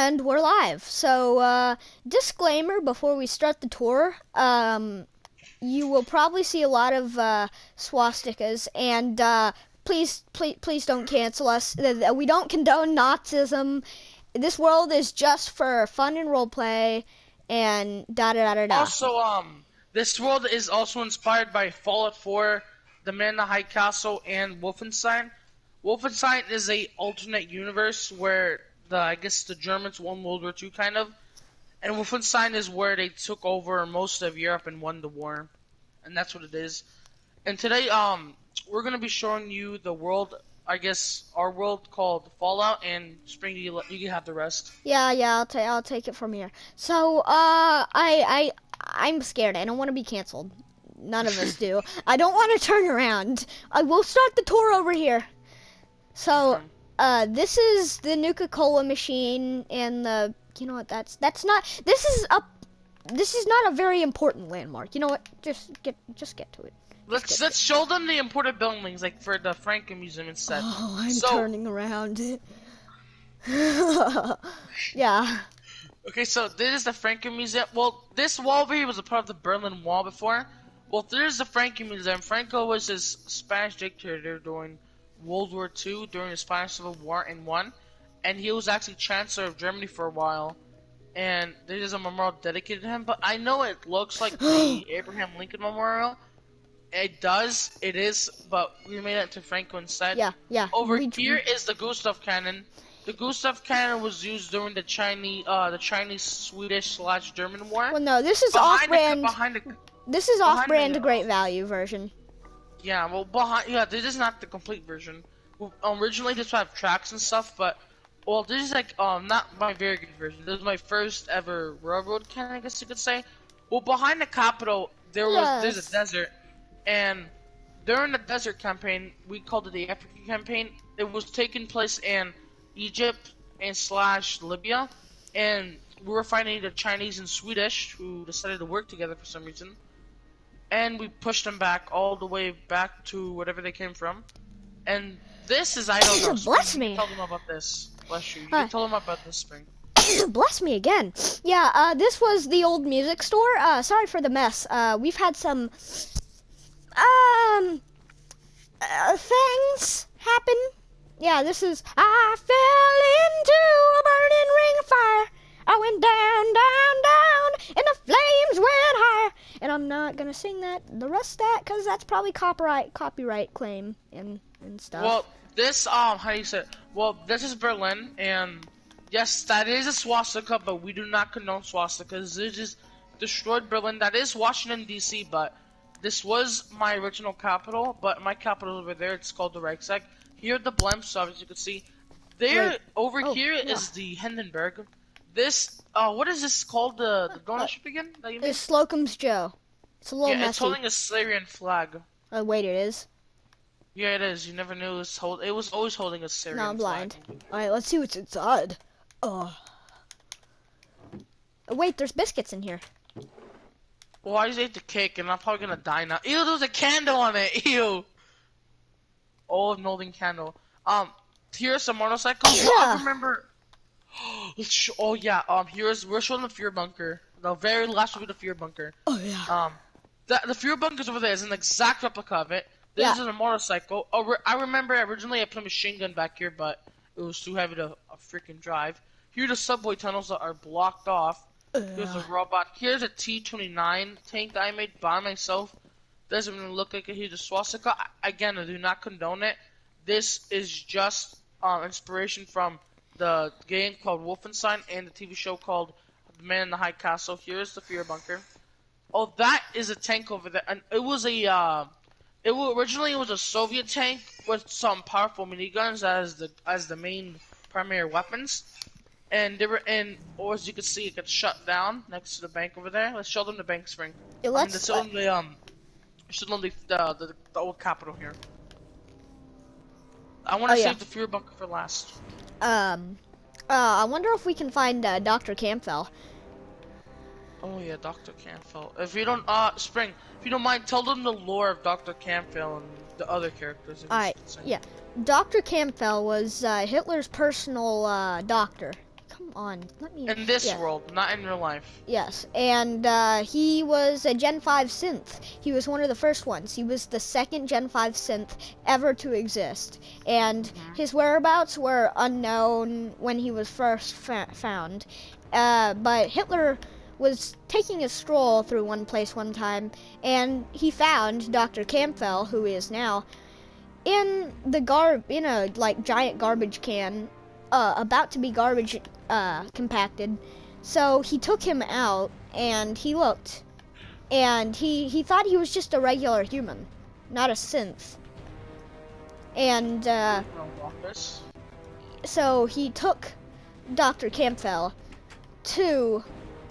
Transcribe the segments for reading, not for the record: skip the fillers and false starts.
And we're live. So, disclaimer before we start the tour. You will probably see a lot of swastikas, and please don't cancel us. We don't condone Nazism. This world is just for fun and roleplay, and da da da da da. Also, this world is also inspired by Fallout 4, The Man in the High Castle, and Wolfenstein. Wolfenstein is a alternate universe where I guess the Germans won World War II, kind of, and Wolfenstein is where they took over most of Europe and won the war, and that's what it is. And today, we're gonna be showing you the world. I guess our world called Fallout, and Spring, you can have the rest. Yeah, I'll take it from here. So, I'm scared. I don't want to be canceled. None of us do. I don't want to turn around. I will start the tour over here. So, this is the Nuka-Cola Machine, and you know what? This is not a very important landmark. You know what? Just get to it. Let's show them the important buildings, like for the Franken Museum instead. Oh, I'm turning around. Yeah. Okay, so this is the Franken Museum. Well, this wall over here was a part of the Berlin Wall before. Well, there's the Franken Museum. Franco was his Spanish dictator during World War II, during the Spanish Civil War, and won. And he was actually Chancellor of Germany for a while. And there's a memorial dedicated to him. But I know it looks like the Abraham Lincoln Memorial. It is, but we made it to Franco instead. Yeah. Over here is the Gustav Cannon. The Gustav Cannon was used during the Chinese-Swedish/German War. Well, no, this is off-brand. This is off-brand Great Value version. Yeah, well, this is not the complete version. Well, originally, this would have tracks and stuff, but this is like not my very good version. This is my first ever railroad cannon, I guess you could say. Well, behind the Capitol, there's a desert. And during the desert campaign, we called it the African campaign. It was taking place in Egypt and / Libya, and we were fighting the Chinese and Swedish who decided to work together for some reason. And we pushed them back all the way back to whatever they came from. And this is, I don't know. Bless me. Tell them about this. Bless you. You can tell them about this, Spring. Bless me again. Yeah, this was the old music store. Sorry for the mess. We've had some things happen. Yeah, this is I fell into a burning ring of fire. I went down, and the flames went higher. And I'm not gonna sing the rest of that, because that's probably copyright claim and stuff. Well, this how do you say it? Well, this is Berlin, and yes, that is a swastika, but we do not condone swastikas. It just destroyed Berlin. That is Washington D.C., but this was my original capital, but my capital over there, it's called the Reichstag. Here are the blimps, as you can see. Here is the Hindenburg. This, what is this called, the donut ship again? It's Slocum's Joe. It's a little messy. It's holding a Syrian flag. Oh, wait, it is? Yeah, it is. You never knew it was always holding a Syrian flag. No, I'm blind. Alright, let's see what's inside. Oh, wait, there's biscuits in here. Well, I just ate the cake, and I'm probably gonna die now. Ew, there's a candle on it. Ew. Old molding candle. Here's some motorcycles. Yeah. Well, I remember. Oh yeah. We're showing the fear bunker. The very last will be the fear bunker. Oh yeah. The fear bunker's over there is an exact replica of it. This is a motorcycle. I remember originally I put a machine gun back here, but it was too heavy to freaking drive. Here are the subway tunnels that are blocked off. Here's a robot. Here's a T-29 tank that I made by myself. Doesn't really look like it. Here's a swastika. Again, I do not condone it. This is just inspiration from the game called Wolfenstein and the TV show called The Man in the High Castle. Here's the fear bunker. Oh, that is a tank over there. And it was originally it was a Soviet tank with some powerful miniguns as the main primary weapons. And or as you can see, it gets shut down next to the bank over there. Let's show them the bank, Spring. Let's show them the old capital here. I want to save the fear bunker for last. I wonder if we can find Dr. Campbell. Oh yeah, Dr. Campbell. If you don't, Spring, if you don't mind, tell them the lore of Dr. Campbell and the other characters. Alright, yeah. Dr. Campbell was Hitler's personal doctor. come on. Let me... In this yeah. world, not in real life. Yes, and he was a Gen 5 synth. He was one of the first ones. He was the second Gen 5 synth ever to exist. And his whereabouts were unknown when he was first found. But Hitler was taking a stroll through one place one time, and he found Dr. Campbell, who is now in a like giant garbage can, about to be garbage compacted. So he took him out and he looked, and he thought he was just a regular human, not a synth. And so he took Dr. Campbell to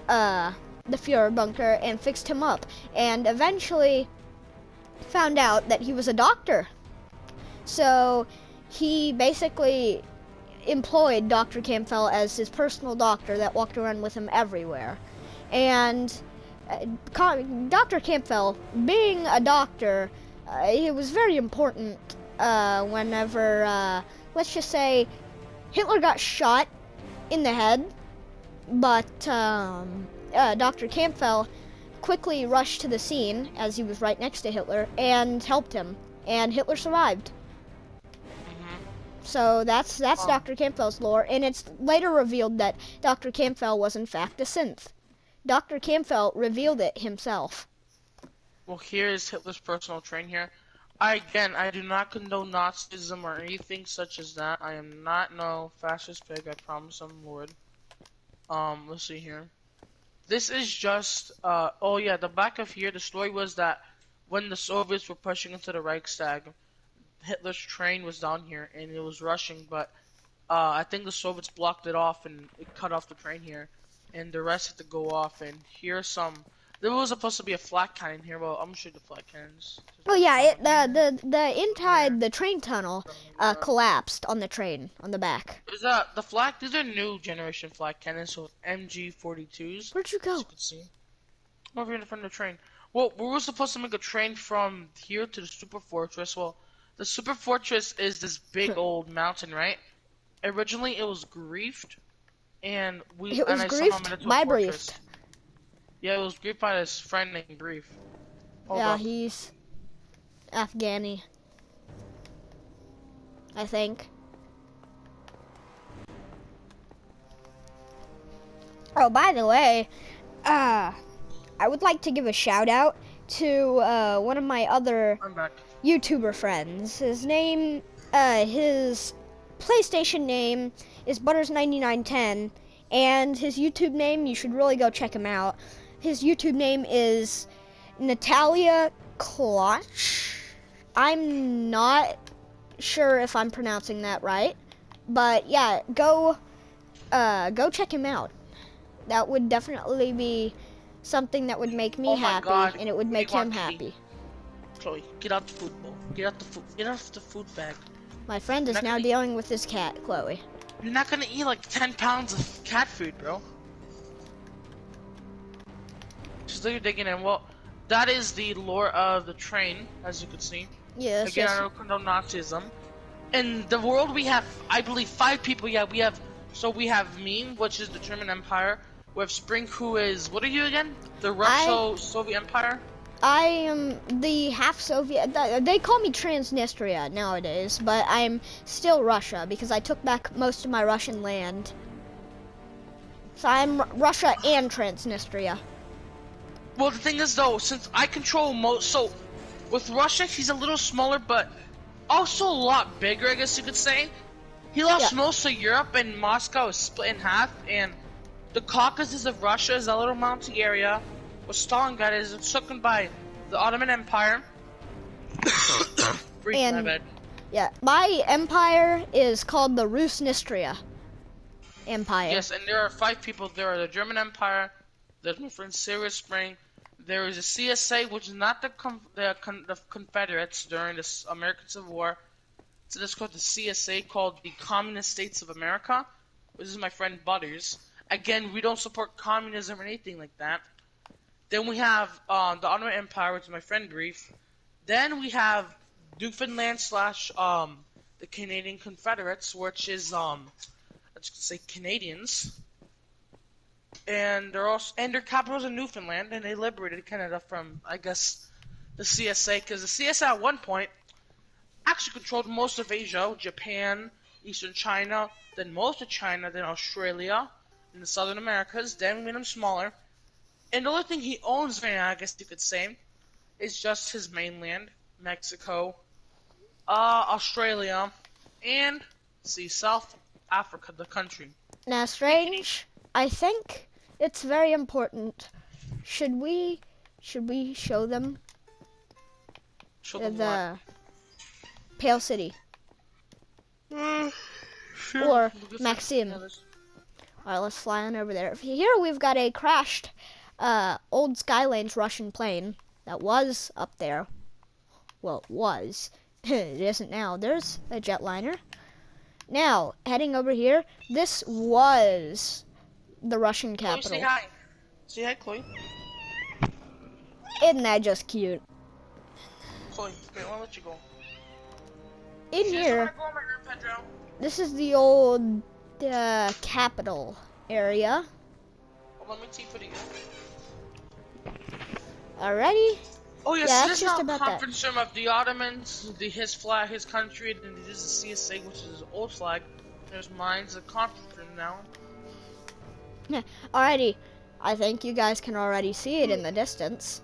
the Fuhrer bunker and fixed him up, and eventually found out that he was a doctor. So he basically employed Dr. Campbell as his personal doctor that walked around with him everywhere. And Dr. Campbell, being a doctor, it was very important whenever, let's just say, Hitler got shot in the head, but Dr. Campbell quickly rushed to the scene, as he was right next to Hitler, and helped him, and Hitler survived. So that's Dr. Campbell's lore, and it's later revealed that Dr. Campbell was in fact a synth. Dr. Campbell revealed it himself. Well, here is Hitler's personal train here. I do not condone Nazism or anything such as that. I am not no fascist pig, I promise I'm Lord. Let's see here. This is just, oh yeah, the back of here, the story was that when the Soviets were pushing into the Reichstag, Hitler's train was down here and it was rushing, but I think the Soviets blocked it off and it cut off the train here, and the rest had to go off. And here's some. There was supposed to be a flat cannon here. Well, I'm gonna show you the flat cannons. Oh yeah, the train tunnel collapsed on the train on the back. Is the flat? These are new generation flat cannons, so MG42s. Where'd you go? As you can see, over here in front of the train. Well, we were supposed to make a train from here to the Super Fortress. Well, the Super Fortress is this big old mountain, right? Originally, it was griefed, and It was griefed by Briefed. Yeah, it was griefed by his friend named Brief. Yeah, he's Afghani, I think. Oh, by the way, I would like to give a shout out to one of my other YouTuber friends. His name, his PlayStation name is Butters9910, and his YouTube name, you should really go check him out. His YouTube name is Natalia Klotch. I'm not sure if I'm pronouncing that right, but yeah, go check him out. That would definitely be something that would make me happy, and it would make him happy. Chloe, get out the food bowl. Get out the food bag. My friend is now dealing with his cat, Chloe. You're not gonna eat like 10 pounds of cat food, bro. Just look at digging in. Well, that is the lore of the train, as you can see. Yes. Again, I don't condone Nazism. In the world, we have, I believe, 5 people. Yeah, we have me, which is the German Empire. We have Spring, who is, what are you again? The Russo-Soviet Empire? I am the half Soviet. They call me Transnistria nowadays, but I'm still Russia because I took back most of my Russian land. So I'm Russia and Transnistria. Well, the thing is, though, since I control so with Russia, he's a little smaller, but also a lot bigger, I guess you could say. He lost most of Europe, and Moscow is split in half, and the Caucasus of Russia is a little mountain area. What Stalingrad is taken by the Ottoman Empire. And, my bad. Yeah, my empire is called the Rusnistria Empire. Yes, and there are 5 people. There are the German Empire. There's my friend Sirius Spring. There is a CSA, which is not the Confederates during the American Civil War. So this is called the CSA, called the Communist States of America, which is my friend Butters. Again, we don't support communism or anything like that. Then we have the Ottoman Empire, which is my friend Brief. Then we have Newfoundland / the Canadian Confederates, which is let's say Canadians, and their capital's in Newfoundland, and they liberated Canada from, I guess, the CSA, because the CSA at one point actually controlled most of Asia, Japan, Eastern China, then most of China, then Australia, and the Southern Americas, then made them smaller. And the only thing he owns right now, I guess you could say, is just his mainland, Mexico, Australia, and South Africa, the country. Now, Strange, I think it's very important. Should we show them the Pale City? Sure. Or Maxim? Alright, let's fly on over there. Here we've got a crashed old Skylines Russian plane that was up there. Well, it was. It isn't now. There's a jetliner. Now, heading over here, this was the Russian capital. Chloe, say hi. Say hi, Chloe. Isn't that just cute? Chloe, okay, I want to let you go. In here, this is the old capital area. Let me see for you. Alrighty. Oh yes, yeah, this is the conference room of the Ottomans, his flag, his country, and this is the CSA, which is his old flag. There's mine's a conference room now. Yeah. Alrighty. I think you guys can already see it in the distance.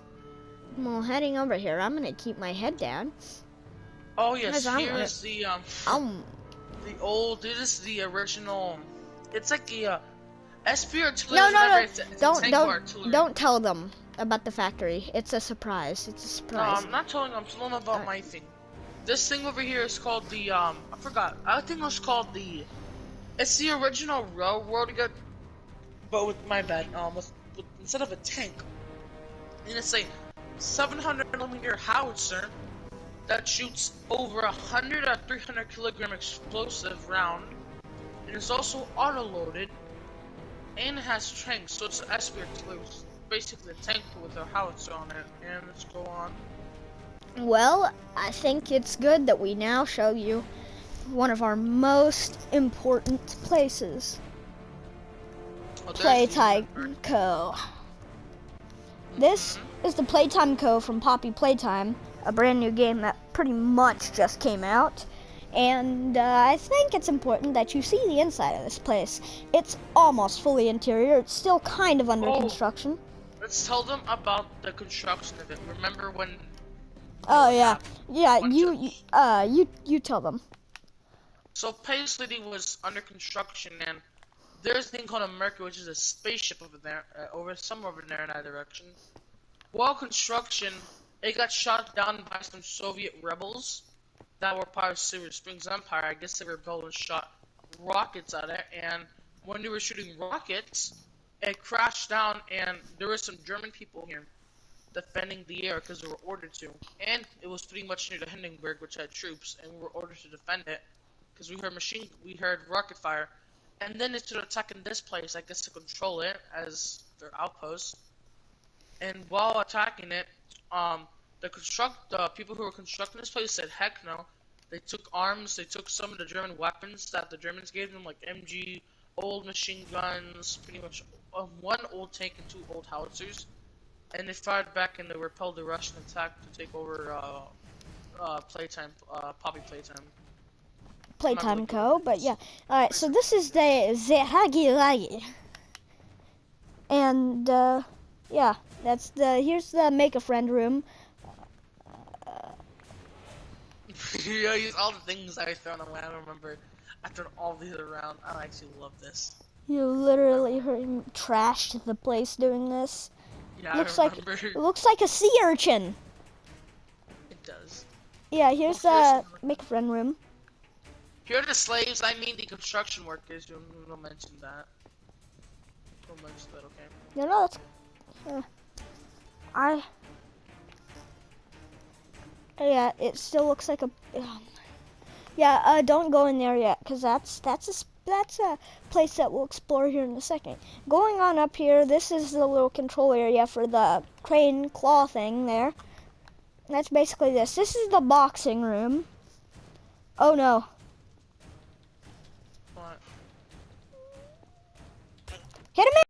Well, heading over here, I'm gonna keep my head down. Oh yes, here is the old. This is the original. It's like the SP artillery. No. Don't tell them about the factory. It's a surprise. It's a surprise. No, I'm not telling them. I'm telling them about my thing. This thing over here is called the I forgot. I think it was called the. It's the original railroad, but with my bad. With instead of a tank, and it's a 700mm howitzer that shoots over 100 or 300 kilogram explosive round, and it's also auto-loaded, and it has tanks, so it's an SP artillery, which is basically a tank with a howitzer on it. And let's go on. Well, I think it's good that we now show you one of our most important places. Playtime Co. This is the Playtime Co. from Poppy Playtime, a brand new game that pretty much just came out. And I think it's important that you see the inside of this place. It's almost fully interior. It's still kind of under construction. Let's tell them about the construction of it. Remember when? Oh yeah, yeah. You tell them. So Pale City was under construction, and there's a thing called a Mercury, which is a spaceship over there, somewhere over there in that direction. While construction, it got shot down by some Soviet rebels that were part of Silver Springs Empire. I guess they rebelled and shot rockets at it, and when they were shooting rockets, it crashed down, and there were some German people here defending the air because they were ordered to. And it was pretty much near the Hindenburg, which had troops, and we were ordered to defend it because we heard rocket fire. And then they started attacking this place, I guess, to control it as their outpost. And while attacking it, the people who were constructing this place said, heck no. They took arms, they took some of the German weapons that the Germans gave them, like MG, old machine guns, pretty much one old tank and 2 old howitzers. And they fired back and they repelled the Russian attack to take over Playtime, Poppy Playtime. Playtime Co. But yeah, alright, so this is the Hagi Lagi. And yeah, here's the make a friend room. Yeah, all the things I thrown away. I remember I threw all these around. I actually love this. You literally trashed the place doing this. Yeah, it looks like a sea urchin. It does. Yeah, here's the make a friend room. Here are the slaves. I mean the construction workers. You don't mention that. Don't mention that, okay? No, that's. Yeah, it still looks like a. Yeah, don't go in there yet, cause that's a place that we'll explore here in a second. Going on up here, this is the little control area for the crane claw thing there. That's basically this. This is the boxing room. Oh no. What? Hit him in.